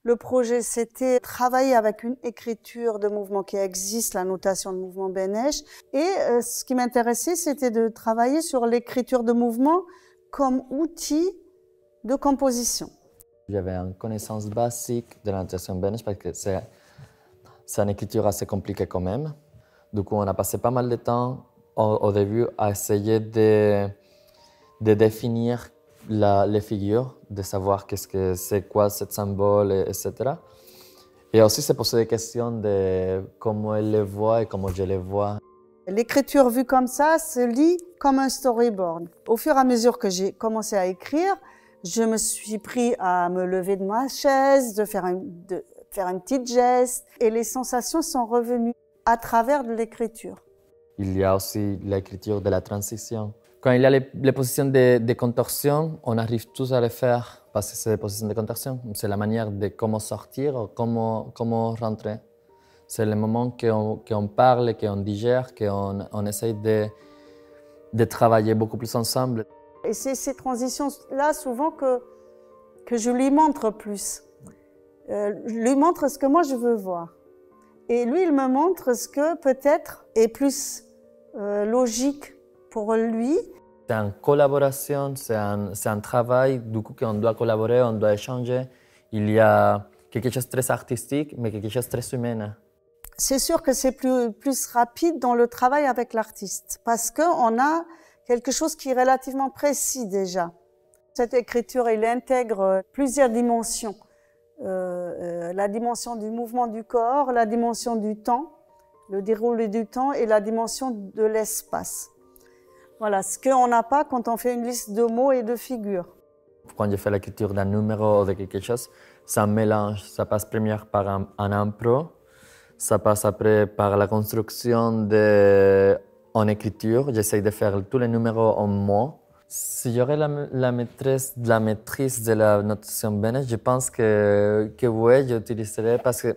Le projet, c'était travailler avec une écriture de mouvement qui existe, la notation de mouvement Benesch. Et ce qui m'intéressait, c'était de travailler sur l'écriture de mouvement comme outil de composition. J'avais une connaissance basique de la notation Benesch parce que c'est une écriture assez compliquée quand même. Du coup, on a passé pas mal de temps au début à essayer de définir les figures, de savoir qu'est-ce que c'est quoi ce symbole, etc. Et aussi se poser des questions de comment elle les voit et comment je les vois. L'écriture vue comme ça se lit comme un storyboard. Au fur et à mesure que j'ai commencé à écrire, je me suis pris à me lever de ma chaise, de faire une petite geste, et les sensations sont revenues à travers de l'écriture. Il y a aussi l'écriture de la transition. Quand il y a les positions de contorsion, on arrive tous à les faire parce que c'est des positions de contorsion. C'est la manière de comment sortir, comment rentrer. C'est le moment qu'on parle, qu'on digère, qu'on essaye de travailler beaucoup plus ensemble. Et c'est ces transitions-là, souvent, que je lui montre plus. Je lui montre ce que moi je veux voir. Et lui, il me montre ce que peut-être est plus logique pour lui. C'est une collaboration, c'est un travail, du coup qu'on doit collaborer, on doit échanger. Il y a quelque chose de très artistique, mais quelque chose de très humain. C'est sûr que c'est plus rapide dans le travail avec l'artiste, parce qu'on a quelque chose qui est relativement précis déjà. Cette écriture, elle intègre plusieurs dimensions. La dimension du mouvement du corps, la dimension du temps, le déroulé du temps et la dimension de l'espace. Voilà, ce qu'on n'a pas quand on fait une liste de mots et de figures. Quand je fais l'écriture d'un numéro ou de quelque chose, ça mélange. Ça passe première par un impro, ça passe après par la construction en écriture. J'essaie de faire tous les numéros en mots. Si j'aurais la maîtrise de la notation Benesch, je pense que oui, j'utiliserais parce que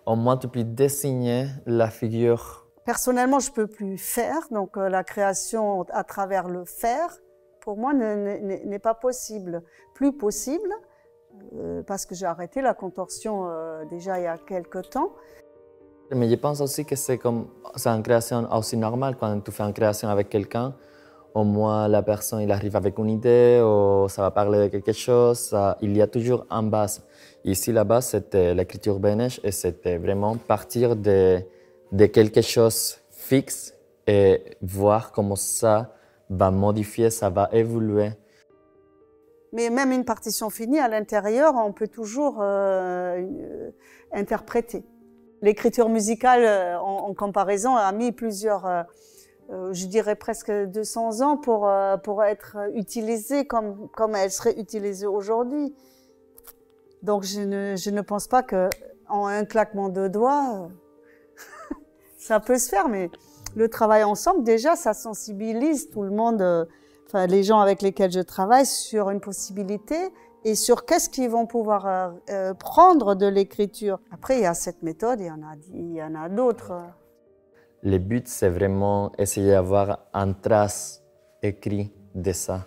au moins tu peux dessiner la figure. Personnellement, je peux plus faire, donc la création à travers le faire, pour moi, n'est pas possible. Plus possible, parce que j'ai arrêté la contorsion déjà il y a quelque temps. Mais je pense aussi que c'est une création aussi normale quand tu fais une création avec quelqu'un. Au moins, la personne il arrive avec une idée ou ça va parler de quelque chose. Il y a toujours une base. Ici, la base, c'était l'écriture Benesch et c'était vraiment partir de quelque chose fixe et voir comment ça va modifier, ça va évoluer. Mais même une partition finie, à l'intérieur, on peut toujours interpréter. L'écriture musicale, en comparaison, a mis plusieurs, je dirais presque 200 ans pour être utilisée comme elle serait utilisée aujourd'hui. Donc je ne pense pas qu'en un claquement de doigts, ça peut se faire, mais le travail ensemble, déjà, ça sensibilise tout le monde, enfin les gens avec lesquels je travaille, sur une possibilité et sur qu'est-ce qu'ils vont pouvoir prendre de l'écriture. Après, il y a cette méthode, il y en a d'autres. Le but, c'est vraiment essayer d'avoir une trace écrite de ça.